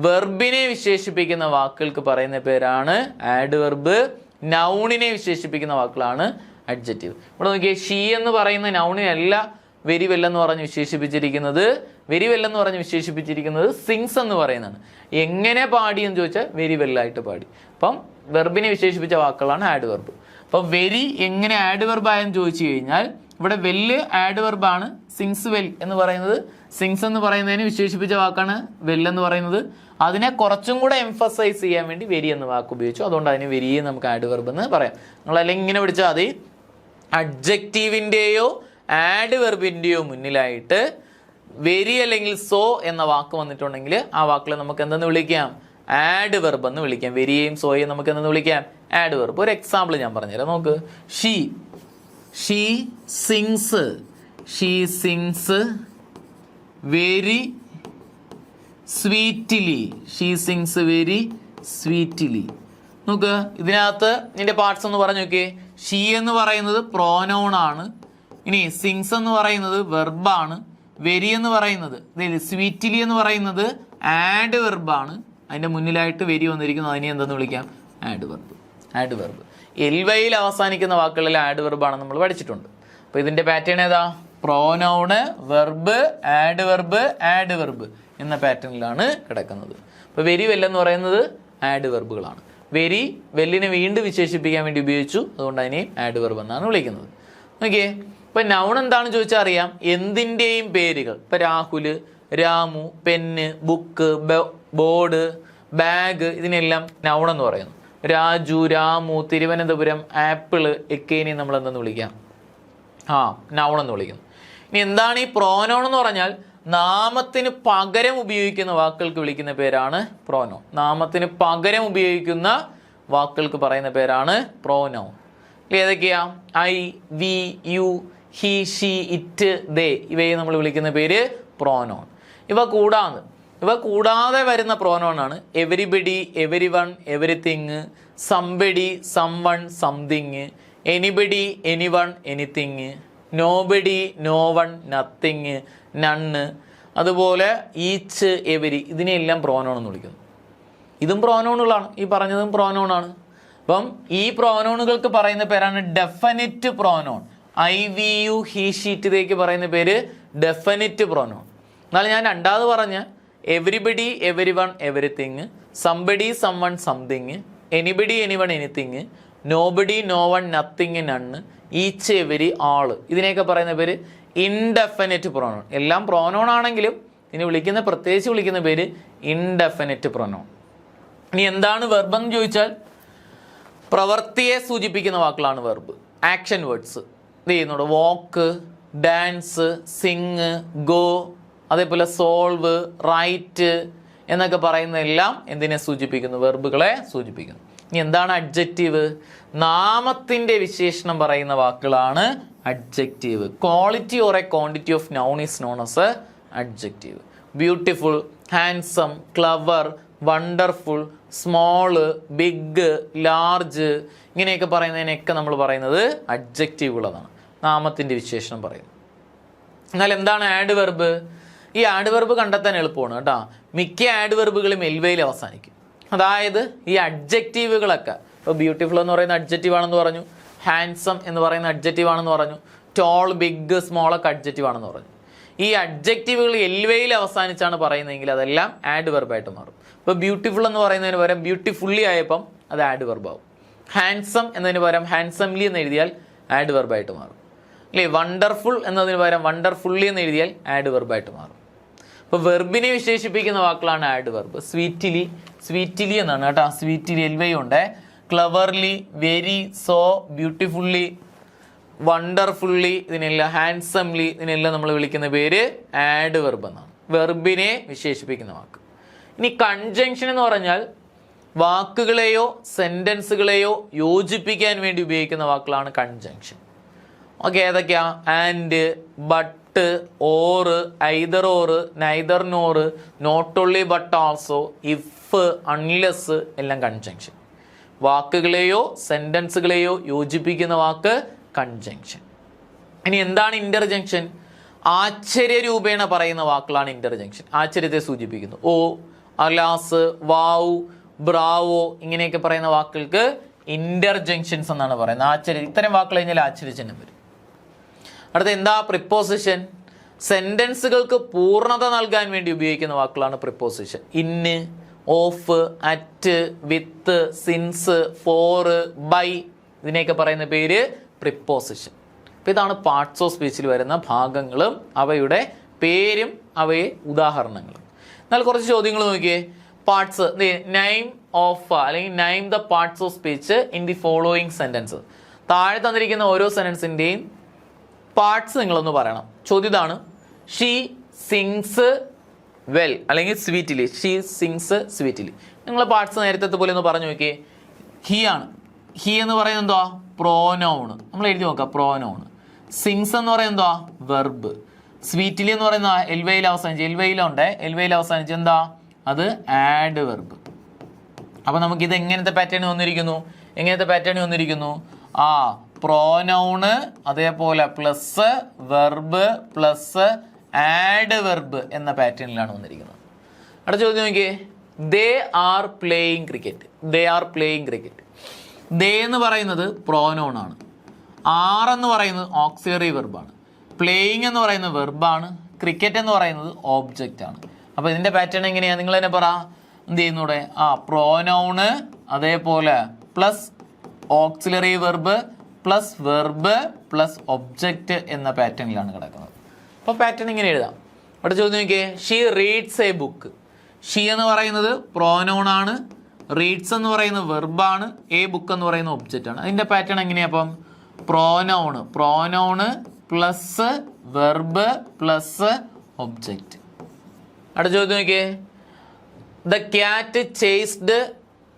വെർബിനെ വിശേഷിപ്പിക്കുന്ന വാക്കുകൾക്ക് പറയുന്ന പേരാണ് ആഡ് വെർബ്. നൗണിനെ വിശേഷിപ്പിക്കുന്ന വാക്കുകളാണ് അഡ്ജക്റ്റീവ്. ഇവിടെ നോക്കിയേ, ഷീ എന്ന് പറയുന്ന നൗണിനല്ല വെരി വെൽ എന്ന് പറഞ്ഞ് വിശേഷിപ്പിച്ചിരിക്കുന്നത്. വെരി വെൽ എന്ന് പറഞ്ഞ് വിശേഷിപ്പിച്ചിരിക്കുന്നത് സിങ്സ് എന്ന് പറയുന്നതാണ്. എങ്ങനെ പാടി എന്ന് ചോദിച്ചാൽ വെരി വെല്ലായിട്ട് പാടി. അപ്പം വെർബിനെ വിശേഷിപ്പിച്ച വാക്കുകളാണ് ആഡ് വെർബ്. അപ്പം വെരി എങ്ങനെ ആഡ് വെർബ് ആയെന്ന് ചോദിച്ചു കഴിഞ്ഞാൽ ഇവിടെ വെല്ല് ആഡ് വെർബാണ്. സിങ്സ് വെൽ എന്ന് പറയുന്നത്, സിങ്സ് എന്ന് പറയുന്നതിന് വിശേഷിപ്പിച്ച വാക്കാണ് വെൽ എന്ന് പറയുന്നത്. അതിനെ കുറച്ചും കൂടെ എംഫസൈസ് ചെയ്യാൻ വേണ്ടി വെരി എന്ന വാക്ക് ഉപയോഗിച്ചു. അതുകൊണ്ട് അതിന് വെരിയെ നമുക്ക് ആഡ് വെർബ് എന്ന് പറയാം. നിങ്ങൾ അല്ലെങ്കിൽ ഇങ്ങനെ പിടിച്ചാൽ മതി, അഡ്ജക്റ്റീവിൻ്റെയോ ആഡ് വെർബിൻ്റെയോ മുന്നിലായിട്ട് വെരി അല്ലെങ്കിൽ സോ എന്ന വാക്ക് വന്നിട്ടുണ്ടെങ്കിൽ ആ വാക്കിൽ നമുക്ക് എന്തെന്ന് വിളിക്കാം? ആഡ് വെർബ് എന്ന് വിളിക്കാം. വെരിയെയും സോയെയും നമുക്ക് എന്തെന്ന് വിളിക്കാം? Add verb. ഒരു എക്സാമ്പിൾ ഞാൻ പറഞ്ഞുതരാം. നോക്ക്, she sings very sweetly. She sings very sweetly. നോക്ക്, ഇതിനകത്ത് ഇതിന്റെ പാർട്സ് ഒന്ന് പറഞ്ഞു നോക്കിയേ. ഷീ എന്ന് പറയുന്നത് പ്രോനൗൺ ആണ്. ഇനി സിങ്സ് എന്ന് പറയുന്നത് വെർബാണ്. വെരി എന്ന് പറയുന്നത്, സ്വീറ്റ്ലി എന്ന് പറയുന്നത് ആഡ് വെർബാണ്. അതിന്റെ മുന്നിലായിട്ട് വെരി വന്നിരിക്കുന്നു. അതിനെ എന്തെന്ന് വിളിക്കാം? Add verb. എൽവയിൽ അവസാനിക്കുന്ന വാക്കുകളിൽ ആഡ് വെർബാണെന്ന് നമ്മൾ പഠിച്ചിട്ടുണ്ട്. അപ്പോൾ ഇതിന്റെ പാറ്റേൺ ഏതാ? പ്രോനൗണ്, വെർബ്, ആഡ് വെർബ് എന്ന പാറ്റേണിലാണ് കിടക്കുന്നത്. അപ്പോൾ വെരി വെൽ എന്ന് പറയുന്നത് ആഡ് വെർബുകളാണ്. വെരി വെല്ലിനെ വീണ്ടും വിശേഷിപ്പിക്കാൻ വേണ്ടി ഉപയോഗിച്ചു. അതുകൊണ്ട് അതിനെ ആഡ് വെർബ് എന്നാണ് വിളിക്കുന്നത്. ഓക്കെ, ഇപ്പം നൗൺ എന്താണെന്ന് ചോദിച്ചാൽ അറിയാം. എന്തിൻ്റെയും പേരുകൾ. ഇപ്പം Rahul, Ramu, pen, book, board, bag, ഇതിനെല്ലാം നൗൺ എന്ന് പറയുന്നു. രാജു, രാമു, തിരുവനന്തപുരം, ആപ്പിള് ഒക്കെ ഇനി നമ്മൾ എന്തെന്ന് വിളിക്കാം? നൗൺ എന്ന് വിളിക്കുന്നു. ഇനി എന്താണ് ഈ പ്രോനൗൺ എന്ന് പറഞ്ഞാൽ? നാമത്തിന് പകരം ഉപയോഗിക്കുന്ന വാക്കുകൾക്ക് വിളിക്കുന്ന പേരാണ് പ്രോനൗൺ. നാമത്തിന് പകരം ഉപയോഗിക്കുന്ന വാക്കുകൾക്ക് പറയുന്ന പേരാണ് പ്രോനൗൺ. ഏതൊക്കെയാ? I, we, you, he, she, it, they, ഇവയെ നമ്മൾ വിളിക്കുന്ന പേര് പ്രോനൗൺ. ഇവ കൂടാതെ വരുന്ന പ്രോനൗൺ ആണ് everybody, everyone, everything, somebody, someone, something, anybody, anyone, anything, nobody, no one, nothing, നണ്ണ്, അതുപോലെ ഈച്ച്, എവരി, ഇതിനെല്ലാം പ്രോനൗൺ എന്ന് വിളിക്കുന്നു. ഇതും പ്രോനൗണുകളാണ്. ഈ പറഞ്ഞതും പ്രോനൗണാണ്. അപ്പം ഈ പ്രോനൗണുകൾക്ക് പറയുന്ന പേരാണ് definite pronoun. I, we, you, he, she it, ഇതേക്ക് പറയുന്ന പേര് ഡെഫിനിറ്റ് പ്രോനൗൺ. എന്നാൽ ഞാൻ രണ്ടാമത് പറഞ്ഞ everybody, everyone, everything, somebody, someone, something, anybody, anyone, anything, nobody, no one, nothing, none, each, every, ആള്, ഇതിനെയൊക്കെ പറയുന്ന പേര് ഇൻഡെഫിനിറ്റ് പ്രോനൗൺ. എല്ലാം പ്രോനൗൺ ആണെങ്കിലും ഇതിനെ പ്രത്യേകിച്ച് വിളിക്കുന്ന പേര് ഇൻഡെഫിനിറ്റ് പ്രോനൗൺ. ഇനി എന്താണ് വെർബ് എന്ന് ചോദിച്ചാൽ പ്രവൃത്തിയെ സൂചിപ്പിക്കുന്ന വാക്കുകളാണ് വെർബ്. ആക്ഷൻ വേർഡ്സ് ഇത് ചെയ്യുന്നുണ്ട്. വാക്ക്, ഡാൻസ്, സിങ്, ഗോ, അതേപോലെ സോൾവ്, റൈറ്റ് എന്നൊക്കെ പറയുന്ന എല്ലാം എന്തിനെ സൂചിപ്പിക്കുന്നു? വെർബുകളെ സൂചിപ്പിക്കുന്നു. ഇനി എന്താണ് അഡ്ജക്റ്റീവ്? നാമത്തിന്റെ വിശേഷണം പറയുന്ന വാക്കുകളാണ് adjective. Quality or a quantity of noun is known as adjective. Beautiful, handsome, clever, wonderful, small, big, large, ഇങ്ങനെയൊക്കെ പറയുന്നതിനൊക്കെ നമ്മൾ പറയുന്നത് അഡ്ജക്റ്റീവുകളാണ്. നാമത്തിന്റെ വിശേഷണം പറയുന്നു. എന്നാൽ എന്താണ് ആഡ് വെർബ്? ഈ ആഡ് വെർബ് കണ്ടെത്താൻ എളുപ്പമാണ് കേട്ടോ. മിക്ക ആഡ് വെർബുകളും എൽവയിൽ അവസാനിക്കും. അതായത് ഈ അഡ്ജക്റ്റീവുകളൊക്കെ, ഇപ്പോൾ ബ്യൂട്ടിഫുൾ എന്ന് പറയുന്ന അഡ്ജക്റ്റീവ് ആണെന്ന് പറഞ്ഞു, ഹാൻസം എന്ന് പറയുന്ന അഡ്ജക്റ്റീവ് ആണെന്ന് പറഞ്ഞു, ടോൾ, ബിഗ്, സ്മോൾ ഒക്കെ അഡ്ജക്റ്റീവ് ആണെന്ന് പറഞ്ഞു. ഈ അഡ്ജക്റ്റീവുകൾ എൽവയിൽ അവസാനിച്ചാണ് പറയുന്നതെങ്കിൽ അതെല്ലാം ആഡ് വെർബായിട്ട് മാറും. ഇപ്പോൾ ബ്യൂട്ടിഫുൾ എന്ന് പറയുന്നതിന് പകരം ബ്യൂട്ടിഫുള്ളി ആയപ്പം അത് ആഡ് വെർബാവും. ഹാൻസം എന്നതിന് പകരം ഹാൻസംലി എന്ന് എഴുതിയാൽ ആഡ് വെർബായിട്ട് മാറും. അല്ലേ? വണ്ടർഫുൾ എന്നതിന് പകരം വണ്ടർഫുള്ളി എന്ന് എഴുതിയാൽ ആഡ് വെർബായിട്ട് മാറും. അപ്പോൾ വെർബിനെ വിശേഷിപ്പിക്കുന്ന വാക്കുകളാണ് ആഡ് വെർബ്. സ്വീറ്റ്ലി എന്നാണ് കേട്ടോ. സ്വീറ്റ്ലി എൽവൈ ഉണ്ട്. Cleverly, very, so, beautifully, wonderfully, ഇതിനെല്ലാം ഹാൻഡ്സംലി, ഇതിനെല്ലാം നമ്മൾ വിളിക്കുന്ന പേര് ആഡ് വെർബ് എന്നാണ്. വെർബിനെ വിശേഷിപ്പിക്കുന്ന വാക്ക്. ഇനി കൺജങ്ഷൻ എന്ന് പറഞ്ഞാൽ വാക്കുകളെയോ സെന്റൻസുകളെയോ യോജിപ്പിക്കാൻ വേണ്ടി ഉപയോഗിക്കുന്ന വാക്കുകളാണ് കൺജങ്ഷൻ. ഓക്കെ, ഏതൊക്കെയാ? And, but, or, either or, neither nor, not only but also, if, unless എല്ലാം കൺജങ്ഷൻ. വാക്കുകളെയോ സെന്റൻസുകളെയോ യോജിപ്പിക്കുന്ന വാക്ക് കൺജങ്ഷൻ. ഇനി എന്താണ് ഇന്റർജങ്ഷൻ? ആശ്ചര്യ രൂപേണ പറയുന്ന വാക്കുകളാണ് ഇന്റർജങ്ഷൻ. ആശ്ചര്യത്തെ സൂചിപ്പിക്കുന്നു. ഓ, അലാസ്, വാവ്, ബ്രാവോ ഇങ്ങനെയൊക്കെ പറയുന്ന വാക്കുകൾക്ക് ഇന്റർജങ്ഷൻസ് എന്നാണ് പറയുന്നത്. ആശ്ചര്യം, ഇത്തരം വാക്കുകൾ കഴിഞ്ഞാൽ ആശ്ചര്യചിഹ്നം വരും. അടുത്ത എന്താ? പ്രിപ്പോസിഷൻ. സെന്റൻസുകൾക്ക് പൂർണ്ണത നൽകാൻ വേണ്ടി ഉപയോഗിക്കുന്ന വാക്കുകളാണ് preposition. In, of, at, with, since, for, by ഇതിനെയൊക്കെ പറയുന്ന പേര് പ്രിപ്പോസിഷൻ. അപ്പം ഇതാണ് പാർട്സ് ഓഫ് സ്പീച്ചിൽ വരുന്ന ഭാഗങ്ങളും അവയുടെ പേരും അവയെ ഉദാഹരണങ്ങളും. എന്നാൽ കുറച്ച് ചോദ്യങ്ങൾ നോക്കിയേ. പാർട്സ്, നൈം ഓഫ് അല്ലെങ്കിൽ name the parts of speech in the following sentence. താഴെ തന്നിരിക്കുന്ന ഓരോ സെന്റൻസിന്റെയും പാർട്സ് നിങ്ങളൊന്ന് പറയണം. ചോദ്യം ഇതാണ്: ഷീ സിങ്സ് വെൽ അല്ലെങ്കിൽ സ്വീറ്റ്ലി. She sings sweetly. നിങ്ങൾ പാർട്സ് നേരത്തെ പോലെ ഒന്ന് പറഞ്ഞു നോക്കിയേ. ഹി ആണ്. ഹി എന്ന് പറയുന്നത് എന്തുവാ? പ്രോനൗണ്. നമ്മൾ എഴുതി നോക്കാം, പ്രോനൗണ്. സിങ്സ് എന്ന് പറയുന്നത് എന്തുവാ? വെർബ്. സ്വീറ്റ്ലി എന്ന് പറയുന്ന എൽവയിൽ അവസാനിച്ച്, എൽവയിലുണ്ട്, എൽവയിൽ അവസാനിച്ച് എന്താ? അത് ആഡ് വെർബ്. അപ്പൊ നമുക്ക് ഇത് എങ്ങനത്തെ പാറ്റേൺ വന്നിരിക്കുന്നു? എങ്ങനത്തെ പാറ്റേൺ വന്നിരിക്കുന്നു? പ്രോനൗണ്, അതേപോലെ plus verb plus adverb എന്ന പാറ്റേണിലാണ് വന്നിരിക്കുന്നത്. അടുത്ത ചോദ്യം നോക്കിയേ. They are playing cricket. They are playing cricket. They എന്ന് പറയുന്നത് പ്രോനൗൺ ആണ്. ആർ എന്ന് പറയുന്നത് ഓക്സിലറി വെർബാണ്. പ്ലേയിങ് എന്ന് പറയുന്നത് വെർബാണ്. ക്രിക്കറ്റ് എന്ന് പറയുന്നത് ഓബ്ജക്റ്റ് ആണ്. അപ്പോൾ ഇതിന്റെ പാറ്റേൺ എങ്ങനെയാണ്? നിങ്ങൾ തന്നെ പറ. എന്ത് ചെയ്യുന്നൂടെ? പ്രോനൗണ്, അതേപോലെ plus auxiliary verb plus verb plus object എന്ന പാറ്റേണിലാണ് കിടക്കുന്നത്. അപ്പോൾ പാറ്റേൺ ഇങ്ങനെ എഴുതാം. അവിടെ ചോദ്യം നോക്കിയേ. She reads A book. She എന്ന് പറയുന്നത് പ്രോനൗൺ ആണ്. റീഡ്സ് എന്ന് പറയുന്നത് വെർബാണ്. എ ബുക്ക് എന്ന് പറയുന്ന ഒബ്ജക്റ്റ് ആണ്. അതിന്റെ പാറ്റേൺ എങ്ങനെയാ? അപ്പം pronoun plus verb plus object. അടുത്ത ചോദ്യം നോക്കിയേ. The cat chased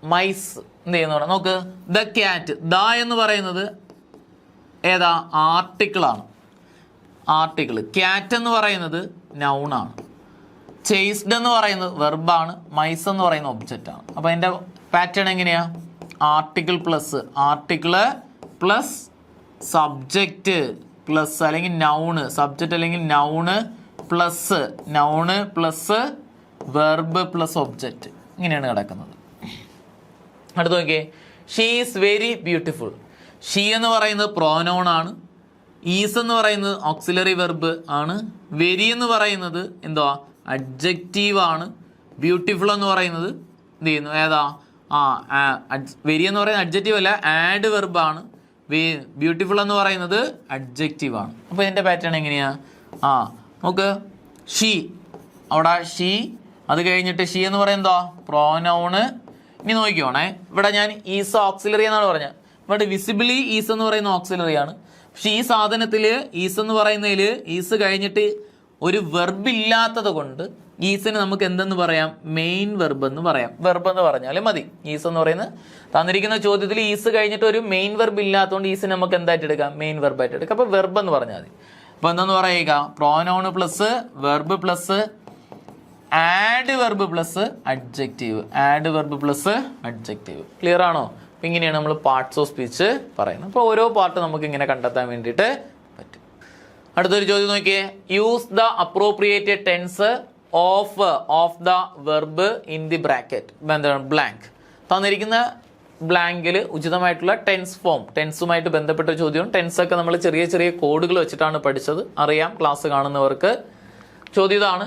mice. എന്ത് ചെയ്യുന്ന നോക്ക്. ദ ക്യാറ്റ്, ദ എന്ന് പറയുന്നത് ഏതാ? ആർട്ടിക്കിളാണ്. ആർട്ടിക്കിൾ. ക്യാറ്റ് എന്ന് പറയുന്നത് നൗണാണ്. ചേസ്ഡ് എന്ന് പറയുന്നത് വെർബാണ്. മൈസ് എന്ന് പറയുന്ന ഒബ്ജക്റ്റ് ആണ്. അപ്പോൾ അതിൻ്റെ പാറ്റേൺ എങ്ങനെയാ? Article plus article plus subject plus അല്ലെങ്കിൽ നൗണ്, സബ്ജക്റ്റ് അല്ലെങ്കിൽ noun plus verb plus object. ഇങ്ങനെയാണ് കിടക്കുന്നത്. അടുത്ത് നോക്കിയേ. She is very beautiful. She എന്ന് പറയുന്നത് പ്രോനൗൺ ആണ്. ഈസ് എന്ന് പറയുന്നത് ഓക്സിലറി വെർബ് ആണ്. വെരി എന്ന് പറയുന്നത് എന്തുവാ? അഡ്ജക്റ്റീവ് ആണ്. ബ്യൂട്ടിഫുൾ എന്ന് പറയുന്നത് എന്ത് ചെയ്യുന്നു? ഏതാ? വെരി എന്ന് പറയുന്നത് അഡ്ജക്റ്റീവ് അല്ല, ആഡ് വെർബ് ആണ്. ബ്യൂട്ടിഫുൾ എന്ന് പറയുന്നത് അഡ്ജക്റ്റീവ് ആണ്. അപ്പോൾ ഇതിൻ്റെ പാറ്റേൺ എങ്ങനെയാ? നമുക്ക് ഷീ, അവിടെ ഷീ, അത് കഴിഞ്ഞിട്ട് ഷീ എന്ന് പറയുന്നത് പ്രോനൗണ്. ഇനി നോക്കിക്കോണേ, ഇവിടെ ഞാൻ ഈസ് ഓക്സിലറി എന്നാണ് പറഞ്ഞത്. ഇവിടെ വിസിബിളി ഈസ് എന്ന് പറയുന്ന ഓക്സിലറി ആണ്. പക്ഷെ ഈ സാധനത്തിൽ ഈസ് എന്ന് പറയുന്നതിൽ ഈസ് കഴിഞ്ഞിട്ട് ഒരു വെർബ് ഇല്ലാത്തത് കൊണ്ട് ഈസിന് നമുക്ക് എന്തെന്ന് പറയാം? മെയിൻ വെർബ് എന്ന് പറയാം. വെർബ് എന്ന് പറഞ്ഞാൽ മതി. ഈസ് എന്ന് പറയുന്നത് തന്നിരിക്കുന്ന ചോദ്യത്തിൽ ഈസ് കഴിഞ്ഞിട്ട് ഒരു മെയിൻ വെർബ് ഇല്ലാത്തതുകൊണ്ട് ഈസിന് നമുക്ക് എന്തായിട്ട് എടുക്കാം? മെയിൻ വെർബായിട്ട് എടുക്കാം. അപ്പോൾ വെർബ് എന്ന് പറഞ്ഞാൽ മതി. അപ്പോൾ എന്താന്ന് പറയുക? Pronoun plus verb plus add verb plus adjective. Add verb plus adjective. Clear ആണോ? അപ്പം ഇങ്ങനെയാണ് നമ്മൾ പാർട്സ് ഓഫ് സ്പീച്ച് പറയുന്നത്. അപ്പോൾ ഓരോ പാർട്ട് നമുക്ക് ഇങ്ങനെ കണ്ടെത്താൻ വേണ്ടിയിട്ട് പറ്റും. അടുത്തൊരു ചോദ്യം നോക്കിയേ. Use the appropriated tense of the verb in the bracket. എന്താണ്? ബ്ലാങ്ക്. തന്നിരിക്കുന്ന ബ്ലാങ്കിൽ ഉചിതമായിട്ടുള്ള ടെൻസ് ഫോം, ടെൻസുമായിട്ട് ബന്ധപ്പെട്ട ചോദ്യവും. ടെൻസൊക്കെ നമ്മൾ ചെറിയ ചെറിയ കോഡുകൾ വെച്ചിട്ടാണ് പഠിച്ചത്, അറിയാം ക്ലാസ് കാണുന്നവർക്ക്. ചോദ്യം ഇതാണ്: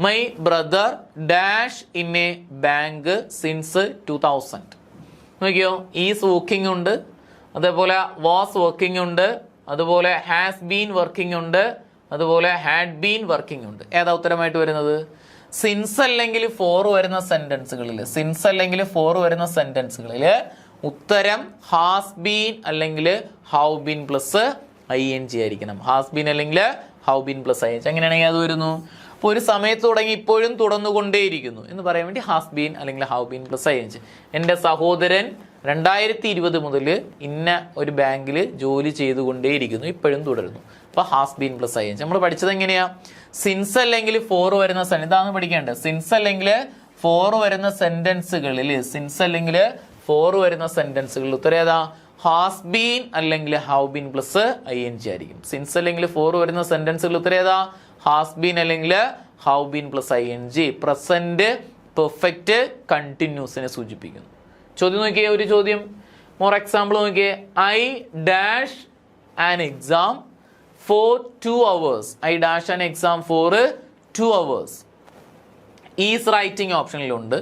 my brother dash in A bank since 2000. നോക്കിയോ, ഈസ് വർക്കിംഗ് ഉണ്ട്, അതേപോലെ വാസ് വർക്കിംഗ് ഉണ്ട്, അതുപോലെ ഹാസ് ബീൻ വർക്കിംഗ് ഉണ്ട്, അതുപോലെ ഹാഡ് ബീൻ വർക്കിംഗ് ഉണ്ട്. ഏതാ ഉത്തരമായിട്ട് വരുന്നത്? സിൻസ് അല്ലെങ്കിൽ ഫോർ വരുന്ന സെന്റൻസുകളിൽ ഉത്തരം ഹാസ് ബീൻ അല്ലെങ്കിൽ ഹൗ ബീൻ പ്ലസ് ING ആയിരിക്കണം. ഹാസ് ബീൻ അല്ലെങ്കിൽ ഹൗ ബീൻ പ്ലസ് ING. അങ്ങനെയാണെങ്കിൽ അത് വരുന്നു. അപ്പോൾ ഒരു സമയത്ത് തുടങ്ങി ഇപ്പോഴും തുടർന്നുകൊണ്ടേയിരിക്കുന്നു എന്ന് പറയാൻ വേണ്ടി ഹാസ് ബീൻ അല്ലെങ്കിൽ ഹൗ ബീൻ പ്ലസ് ING. എൻ്റെ സഹോദരൻ 2020 മുതൽ ഇന്ന ഒരു ബാങ്കിൽ ജോലി ചെയ്തുകൊണ്ടേയിരിക്കുന്നു, ഇപ്പോഴും തുടരുന്നു. അപ്പോൾ ഹാസ് ബീൻ പ്ലസ് ING. നമ്മൾ പഠിച്ചത് എങ്ങനെയാ? സിൻസ് അല്ലെങ്കിൽ ഫോർ വരുന്ന ഇതാണ് പഠിക്കേണ്ടത്. സിൻസ് അല്ലെങ്കിൽ ഫോർ വരുന്ന സെന്റൻസുകളിൽ ഉത്തരം ഏതാ? ഹാസ് ബീൻ അല്ലെങ്കിൽ ഹൗ ബീൻ പ്ലസ് ING ആയിരിക്കും. സിൻസ് അല്ലെങ്കിൽ ഫോർ വരുന്ന സെന്റൻസുകൾ ഉത്തരം ഏതാ? ഹാസ് ബീൻ അല്ലെങ്കിൽ have been plus ING. Present perfect കണ്ടിന്യൂസിനെ സൂചിപ്പിക്കുന്നു. ചോദ്യം നോക്കിയേ, ഒരു ചോദ്യം മോർ എക്സാമ്പിൾ നോക്കിയേ. I dash an exam for 2 hours. I dash an exam for 2 hours. Is writing ഓപ്ഷനിലുണ്ട്,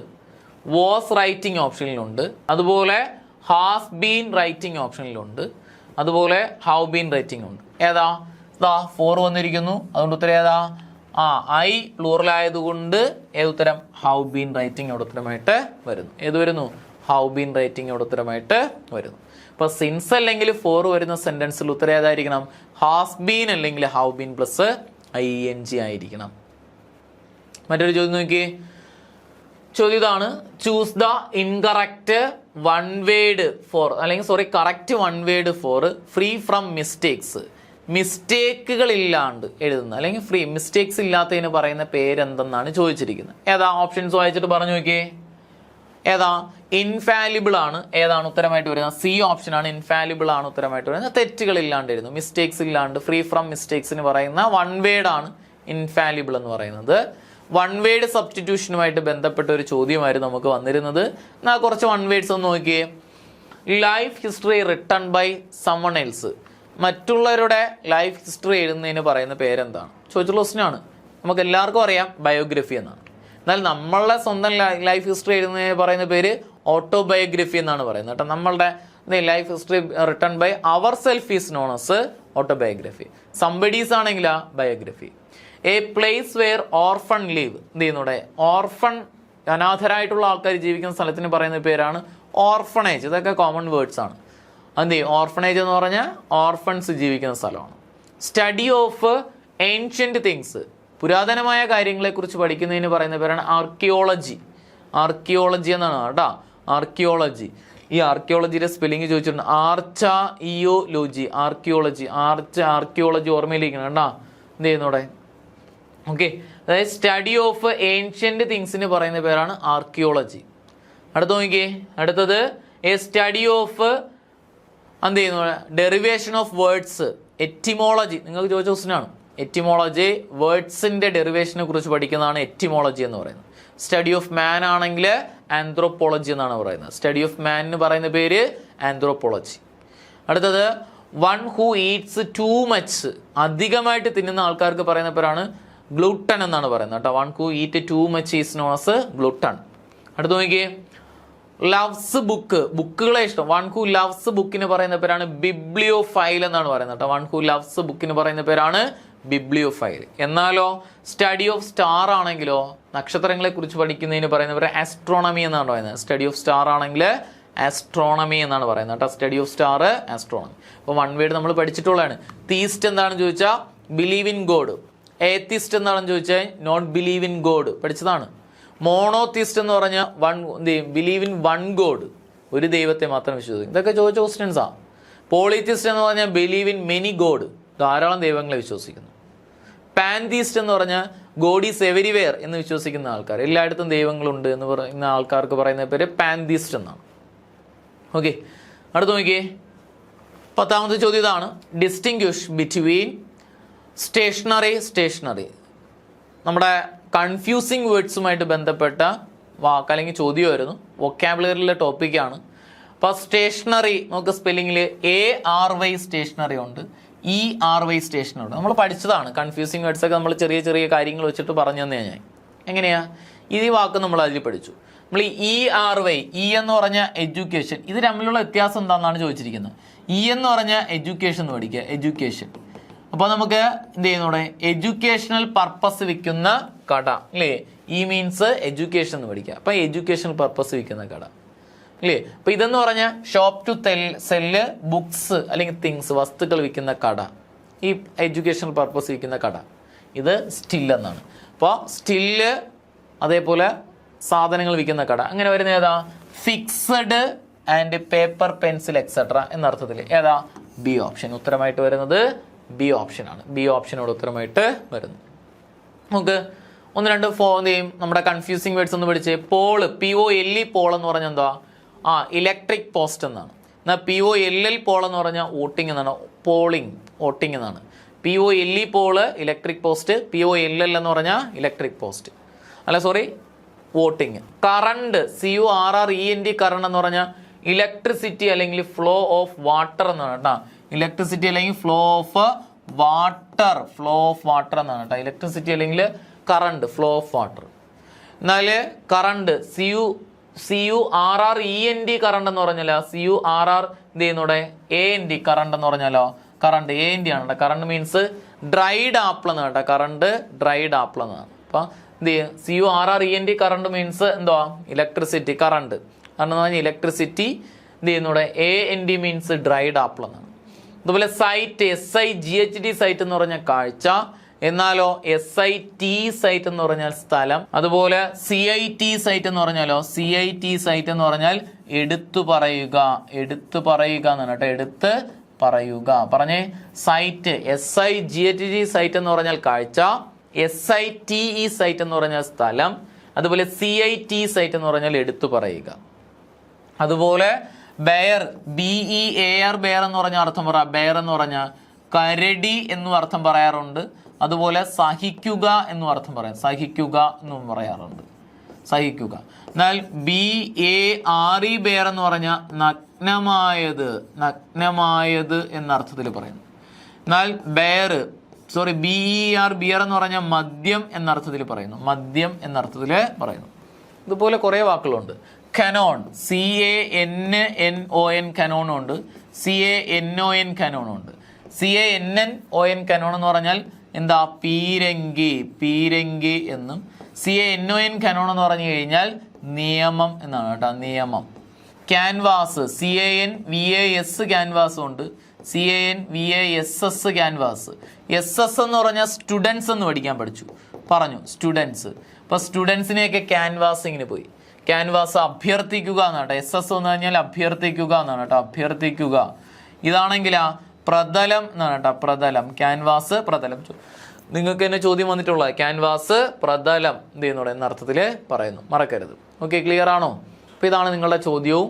വാസ് റൈറ്റിംഗ് ഓപ്ഷനിലുണ്ട്, അതുപോലെ ഹാസ് ബീൻ റൈറ്റിംഗ് ഓപ്ഷനിലുണ്ട്, അതുപോലെ ഹൗ ബീൻ റൈറ്റിംഗ് ഉണ്ട്. ഏതാ? ഇതാ 4 വന്നിരിക്കുന്നു, അതുകൊണ്ട് ഉത്തരം ഏതാ? ഐ പ്ലൂറൽ ആയതുകൊണ്ട് ഉത്തരം ഹൗ ബീൻ റൈറ്റിംഗ് അവിടെ ഉത്തരമായിട്ട് വരുന്നു. ഏത് വരുന്നു? ഹൗ ബീൻ റൈറ്റിംഗ് അവിടെ ഉത്തരമായിട്ട് വരുന്നു. അപ്പോൾ സിൻസ് അല്ലെങ്കിൽ ഫോർ വരുന്ന സെന്റൻസിൽ ഉത്തരം ഏതായിരിക്കണം? ഹാസ് ബീൻ അല്ലെങ്കിൽ ഹൗ ബീൻ പ്ലസ് ING ആയിരിക്കണം. മറ്റൊരു ചോദ്യം നോക്കിയേ. ചോദ്യം ഇതാണ്. Choose the incorrect one word for correct one word for free from mistakes. മിസ്റ്റേക്കുകൾ ഇല്ലാണ്ട് എഴുതുന്ന അല്ലെങ്കിൽ മിസ്റ്റേക്സ് ഇല്ലാത്തതിന് പറയുന്ന പേരെന്തെന്നാണ് ചോദിച്ചിരിക്കുന്നത്. ഏതാ? ഓപ്ഷൻസ് വായിച്ചിട്ട് പറഞ്ഞു നോക്കിയേ. ഏതാ? ഇൻഫാലിബിൾ ആണ്. ഏതാണ് ഉത്തരമായിട്ട് വരുന്നത്? സി ഓപ്ഷൻ ആണ്. ഇൻഫാലിബിൾ ആണ് ഉത്തരമായിട്ട് വരുന്നത്. തെറ്റുകൾ ഇല്ലാണ്ടിരുന്നു, മിസ്റ്റേക്സ് ഇല്ലാണ്ട് ഫ്രീ ഫ്രം മിസ്റ്റേക്സിന് പറയുന്ന വൺ വേർഡ് ആണ് ഇൻഫാലിബിൾ എന്ന് പറയുന്നത്. വൺ വേർഡ് സബ്സ്റ്റിറ്റ്യൂഷനുമായിട്ട് ബന്ധപ്പെട്ട ഒരു ചോദ്യമായിരുന്നു നമുക്ക് വന്നിരുന്നത്. എന്നാൽ കുറച്ച് വൺ വേർഡ്സ് ഒന്ന് നോക്കിയേ. Life history written by someone. മറ്റുള്ളവരുടെ ലൈഫ് ഹിസ്റ്ററി എഴുതുന്നതിന് പറയുന്ന പേരെന്താണ്? ചോദിച്ചുള്ള ക്വസ്റ്റ്യനാണ്. നമുക്ക് എല്ലാവർക്കും അറിയാം ബയോഗ്രഫി എന്നാണ്. എന്നാൽ നമ്മളുടെ സ്വന്തം ലൈഫ് ഹിസ്റ്ററി എഴുതുന്നതിന് പറയുന്ന പേര് ഓട്ടോബയോഗ്രഫി എന്നാണ് പറയുന്നത് കേട്ടോ. നമ്മളുടെ life history written by our self is known as autobiography. Somebody's ആണെങ്കിൽ biography. A place where orphan live. എന്ത് ചെയ്യുന്നൂടെ? ഓർഫൺ, അനാഥരായിട്ടുള്ള ആൾക്കാർ ജീവിക്കുന്ന സ്ഥലത്തിന് പറയുന്ന പേരാണ് ഓർഫണേജ്. ഇതൊക്കെ കോമൺ വേർഡ്സ് ആണ്. എന്ത് ചെയ്യും? ഓർഫണേജ് എന്ന് പറഞ്ഞാൽ ഓർഫൺസ് ജീവിക്കുന്ന സ്ഥലമാണ്. Study of ancient things. പുരാതനമായ കാര്യങ്ങളെക്കുറിച്ച് പഠിക്കുന്നതിന് പറയുന്ന പേരാണ് ആർക്കിയോളജി. ആർക്കിയോളജി എന്നാണ് കേട്ടോ, ആർക്കിയോളജി. ഈ ആർക്കിയോളജിയുടെ സ്പെല്ലിംഗ് ചോദിച്ചിട്ടുണ്ട്. ആർച്ചാഇയോളജി, ആർക്കിയോളജി. ആർക്കിയോളജി ഓർമ്മയിലിരിക്കണം കേട്ടോ. എന്ത് ചെയ്യുന്നൂടെ? ഓക്കെ, അതായത് സ്റ്റഡി ഓഫ് ഏൻഷ്യന്റ് തിങ്സിന് പറയുന്ന പേരാണ് ആർക്കിയോളജി. അടുത്ത നോക്കിയേ. അടുത്തത് എ സ്റ്റഡി ഓഫ് എന്ത് ചെയ്യുന്നു? Derivation of words. എറ്റിമോളജി. നിങ്ങൾക്ക് ചോദിച്ച ക്വസ്റ്റ്യനാണ്. എറ്റിമോളജി, വേർഡ്സിന്റെ ഡെറിവേഷനെ കുറിച്ച് പഠിക്കുന്നതാണ് എറ്റിമോളജി എന്ന് പറയുന്നത്. സ്റ്റഡി ഓഫ് മാൻ ആണെങ്കിൽ ആന്ത്രോപോളജി എന്നാണ് പറയുന്നത്. സ്റ്റഡി ഓഫ് മാനിന് പറയുന്ന പേര് ആന്ത്രോപോളജി. അടുത്തത് one who Eats too much. അധികമായിട്ട് തിന്നുന്ന ആൾക്കാർക്ക് പറയുന്ന പേരാണ് ഗ്ലൂട്ടൺ എന്നാണ് പറയുന്നത് കേട്ടോ. One who eat too much is known as gluten. അടുത്ത് നോക്കിയേ. Loves book. ബുക്കുകളെ ഇഷ്ടം. വൺ ഹൂ ലവ്സ് ബുക്കിന് പറയുന്ന പേരാണ് ബിബ്ലിയോഫൈൽ എന്നാണ് പറയുന്നത് കേട്ടോ. വൺ ഹൂ ലവ്സ് ബുക്കിന് പറയുന്ന പേരാണ് ബിബ്ലിയോഫൈൽ. എന്നാലോ സ്റ്റഡി ഓഫ് സ്റ്റാർ ആണെങ്കിലോ, നക്ഷത്രങ്ങളെ കുറിച്ച് പഠിക്കുന്നതിന് പറയുന്ന പേര് ആസ്ട്രോണമി എന്നാണ് പറയുന്നത്. സ്റ്റഡി ഓഫ് സ്റ്റാർ ആണെങ്കിൽ ആസ്ട്രോണമി എന്നാണ് പറയുന്നത് കേട്ടോ. Study of star, astronomy. അപ്പോൾ വൺ വേർഡ് നമ്മൾ പഠിച്ചിട്ടുള്ളതാണ്. തീസ്റ്റ് എന്താണെന്ന് ചോദിച്ചാൽ ബിലീവ് ഇൻ ഗോഡ്. ഏത്തിസ്റ്റ് എന്താണെന്ന് ചോദിച്ചാൽ നോട്ട് ബിലീവ് ഇൻ ഗോഡ്, പഠിച്ചതാണ്. മോണോത്തിസ്റ്റ് എന്ന് പറഞ്ഞാൽ ബിലീവ് ഇൻ വൺ ഗോഡ്, ഒരു ദൈവത്തെ മാത്രം വിശ്വസിക്കും. ഇതൊക്കെ ചോദിച്ച ക്വസ്റ്റ്യൻസാ. പോളിത്തിസ്റ്റ് എന്ന് പറഞ്ഞാൽ ബിലീവ് ഇൻ മെനി ഗോഡ്, ധാരാളം ദൈവങ്ങളെ വിശ്വസിക്കുന്നു. പാൻതീസ്റ്റ് എന്ന് പറഞ്ഞാൽ ഗോഡ് ഈസ് എവരിവെയർ എന്ന് വിശ്വസിക്കുന്ന ആൾക്കാർ, എല്ലായിടത്തും ദൈവങ്ങളുണ്ട് എന്ന് പറയുന്ന ആൾക്കാർക്ക് പറയുന്ന പേര് പാൻതീസ്റ്റ് എന്നാണ്. ഓക്കെ, അടുത്ത് നോക്കിയേ. 10ാമത്തെ ചോദ്യം ഇതാണ്. Distinguish between stationary. നമ്മുടെ കൺഫ്യൂസിങ് വേർഡ്സുമായിട്ട് ബന്ധപ്പെട്ട വാക്ക് അല്ലെങ്കിൽ ചോദ്യമായിരുന്നു. വൊക്കാബുലറിയിലെ ടോപ്പിക്കാണ്. അപ്പോൾ സ്റ്റേഷനറി നമുക്ക് സ്പെല്ലിങ്ങിൽ ARY സ്റ്റേഷനറി ഉണ്ട്, ERY സ്റ്റേഷനറി ഉണ്ട്. നമ്മൾ പഠിച്ചതാണ്. കൺഫ്യൂസിങ് വേർഡ്സ് ഒക്കെ നമ്മൾ ചെറിയ ചെറിയ കാര്യങ്ങൾ വെച്ചിട്ട് പറഞ്ഞു തന്നെ ഞാൻ. എങ്ങനെയാ ഈ വാക്ക് നമ്മൾ അതിൽ പഠിച്ചു. നമ്മൾ ERY, E എന്ന് പറഞ്ഞാൽ എഡ്യൂക്കേഷൻ. ഇത് തമ്മിലുള്ള വ്യത്യാസം എന്താണെന്നാണ് ചോദിച്ചിരിക്കുന്നത്. E എന്ന് പറഞ്ഞാൽ എഡ്യൂക്കേഷൻ എന്ന് പഠിക്കുക, എഡ്യൂക്കേഷൻ. അപ്പോൾ നമുക്ക് എന്ത് ചെയ്യുന്നൂടെ? എഡ്യൂക്കേഷണൽ പർപ്പസ് വിൽക്കുന്ന കട അല്ലേ? E മീൻസ് എഡ്യൂക്കേഷൻ എന്ന് പഠിക്കുക. അപ്പം എഡ്യൂക്കേഷണൽ പർപ്പസ് വിൽക്കുന്ന കട. ഇല്ലേ? അപ്പൊ ഇതെന്ന് പറഞ്ഞാൽ ഷോപ്പ് ടു സെല്ല് ബുക്സ് അല്ലെങ്കിൽ തിങ്സ്, വസ്തുക്കൾ വിൽക്കുന്ന കട, ഈ എഡ്യൂക്കേഷണൽ പർപ്പസ് വിൽക്കുന്ന കട. ഇത് സ്റ്റിൽ എന്നാണ്. അപ്പോൾ സ്റ്റില്ല് അതേപോലെ സാധനങ്ങൾ വിൽക്കുന്ന കട, അങ്ങനെ വരുന്ന ഏതാ? Fixed and paper pencil etcetera എന്ന അർത്ഥത്തിൽ ഏതാ? B option. ഉത്തരമായിട്ട് വരുന്നത് ബി ഓപ്ഷൻ ആണ്. ബി ഓപ്ഷനോട് ഉത്തരമായിട്ട് വരുന്നു. നമുക്ക് ഒന്ന് രണ്ട് നമ്മുടെ കൺഫ്യൂസിങ് വേർഡ്സ് ഒന്ന് പഠിച്ചേ. പോള്, POLE പോൾ എന്ന് പറഞ്ഞാൽ എന്താ? ഇലക്ട്രിക് പോസ്റ്റ് എന്നാണ്. എന്നാൽ POLL പോൾ എന്ന് പറഞ്ഞാൽ വോട്ടിംഗ് എന്നാണ്. പോളിംഗ്, വോട്ടിംഗ് എന്നാണ്. POLE pole electric post, POLL എന്ന് പറഞ്ഞാൽ ഇലക്ട്രിക് പോസ്റ്റ് അല്ല, sorry, voting. Current, CURRENT current എന്ന് പറഞ്ഞാൽ ഇലക്ട്രിസിറ്റി അല്ലെങ്കിൽ ഫ്ലോ ഓഫ് വാട്ടർ എന്നാണ് കേട്ടോ. ഇലക്ട്രിസിറ്റി അല്ലെങ്കിൽ ഫ്ലോ ഓഫ് വാട്ടർ എന്നാണ് കേട്ടോ. ഇലക്ട്രിസിറ്റി അല്ലെങ്കിൽ കറണ്ട്, ഫ്ലോ ഓഫ് വാട്ടർ. എന്നാൽ കറണ്ട് CURRENT കറണ്ട് എന്ന് പറഞ്ഞാലോ, CURR എന്ത് ചെയ്യുന്നൂടെ ANT കറണ്ട് എന്ന് പറഞ്ഞാലോ, കറണ്ട് ANT ആണ് കേട്ടോ. കറണ്ട് മീൻസ് ഡ്രൈഡ് ആപ്പിൾ എന്നാണ് കേട്ടോ. കറണ്ട് ഡ്രൈഡ് ആപ്പിൾ എന്നാണ്. അപ്പൊ എന്ത് ചെയ്യും? CURRENT കറണ്ട് മീൻസ് എന്തുവാ? Electricity, current. കാരണം എന്ന് പറഞ്ഞാൽ ഇലക്ട്രിസിറ്റി എന്ത് ചെയ്യുന്നൂടെ ANT മീൻസ് ഡ്രൈഡ് ആപ്പിൾ എന്നാണ്. അതുപോലെ സൈറ്റ്, SIGHT സൈറ്റ് എന്ന് പറഞ്ഞാൽ കാഴ്ച. എന്നാലോ SIT സൈറ്റ് എന്ന് പറഞ്ഞാൽ സ്ഥലം. അതുപോലെ CIT സൈറ്റ് എന്ന് പറഞ്ഞാലോ, CIT സൈറ്റ് എന്ന് പറഞ്ഞാൽ എടുത്തു പറയുക, എടുത്തു പറയുക എന്നാണ് കേട്ടോ. എടുത്ത് പറയുക. പറഞ്ഞേ, സൈറ്റ് SIGHT സൈറ്റ് എന്ന് പറഞ്ഞാൽ കാഴ്ച, SITE സൈറ്റ് എന്ന് പറഞ്ഞാൽ സ്ഥലം. അതുപോലെ CIT സൈറ്റ് എന്ന് പറഞ്ഞാൽ എടുത്തു പറയുക. അതുപോലെ ബെയർ, BEAR ബെയർ എന്ന് പറഞ്ഞ അർത്ഥം പറ. ബെയർ എന്ന് പറഞ്ഞാൽ കരടി എന്നും അർത്ഥം പറയാറുണ്ട്. അതുപോലെ സഹിക്കുക എന്നും അർത്ഥം പറയാം. സഹിക്കുക എന്നും പറയാറുണ്ട്. സഹിക്കുക. എന്നാൽ BARE ബെയർ എന്ന് പറഞ്ഞാൽ നഗ്നമായത്, നഗ്നമായത് എന്ന അർത്ഥത്തിൽ പറയുന്നു. എന്നാൽ BER ബിയർ എന്ന് പറഞ്ഞാൽ മദ്യം എന്ന അർത്ഥത്തിൽ പറയുന്നു. മദ്യം എന്ന അർത്ഥത്തിൽ പറയുന്നു. ഇതുപോലെ കുറേ വാക്കുകളുണ്ട്. കനോൺ, CANNON കനോൺ ഉണ്ട്. CANON കനോൺ ഉണ്ട്. CANNON കനോൺ എന്ന് പറഞ്ഞാൽ എന്താ? പീരങ്കി, പീരങ്കി എന്നും. CANON കനോൺ എന്ന് പറഞ്ഞു കഴിഞ്ഞാൽ നിയമം എന്നാണ് കേട്ടോ. നിയമം. ക്യാൻവാസ്, CANVAS ക്യാൻവാസ് ഉണ്ട്. CANVASS canvas. SS എന്ന് പറഞ്ഞാൽ സ്റ്റുഡൻസ് എന്ന് പഠിക്കാൻ പറഞ്ഞു. സ്റ്റുഡൻസ്. അപ്പൊ സ്റ്റുഡൻസിനെയൊക്കെ ക്യാൻവാസിങ്ങിന് പോയി. ക്യാൻവാസ് അഭ്യർത്ഥിക്കുക എന്നാണ് കേട്ടോ. SS എന്ന് പറഞ്ഞാൽ അഭ്യർത്ഥിക്കുക എന്നാണ് കേട്ടോ. അഭ്യർത്ഥിക്കുക. ഇതാണെങ്കിലാ പ്രതലം എന്നാണ് കേട്ടോ. പ്രതലം. ക്യാൻവാസ്, പ്രതലം. നിങ്ങൾക്ക് തന്നെ ചോദ്യം വന്നിട്ടുള്ള ക്യാൻവാസ്, പ്രതലം എന്ത് ചെയ്യുന്നൂടെ എന്ന അർത്ഥത്തിൽ പറയുന്നു. മറക്കരുത്. ഓക്കെ, ക്ലിയർ ആണോ? അപ്പോൾ ഇതാണ് നിങ്ങളുടെ ചോദ്യവും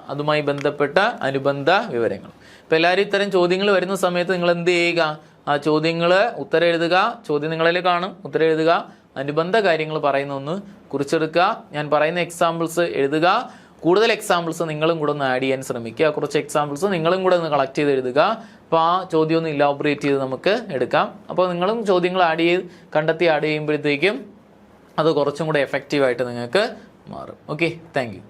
അതുമായി ബന്ധപ്പെട്ട അനുബന്ധ വിവരങ്ങൾ. അപ്പോൾ എല്ലാവരും ഇത്തരം ചോദ്യങ്ങൾ വരുന്ന സമയത്ത് നിങ്ങൾ എന്ത് ചെയ്യുക? ആ ചോദ്യങ്ങൾ ഉത്തരം എഴുതുക. ചോദ്യം നിങ്ങളിൽ കാണും. ഉത്തരം എഴുതുക. അനുബന്ധ കാര്യങ്ങൾ പറയുന്നൊന്ന് കുറിച്ചെടുക്കുക. ഞാൻ പറയുന്ന എക്സാമ്പിൾസ് എഴുതുക. കൂടുതൽ എക്സാമ്പിൾസ് നിങ്ങളും കൂടെ ഒന്ന് ആഡ് ചെയ്യാൻ ശ്രമിക്കുക. കുറച്ച് എക്സാമ്പിൾസ് നിങ്ങളും കൂടെ ഒന്ന് കളക്ട് ചെയ്ത് എഴുതുക. അപ്പോൾ ആ ചോദ്യം ഒന്ന് ഇലാബറേറ്റ് ചെയ്ത് നമുക്ക് എടുക്കാം. അപ്പോൾ നിങ്ങളും ചോദ്യങ്ങൾ ആഡ് ചെയ്യുമ്പോഴത്തേക്കും അത് കുറച്ചും കൂടെ എഫക്റ്റീവായിട്ട് നിങ്ങൾക്ക് മാറും. Okay, thank you.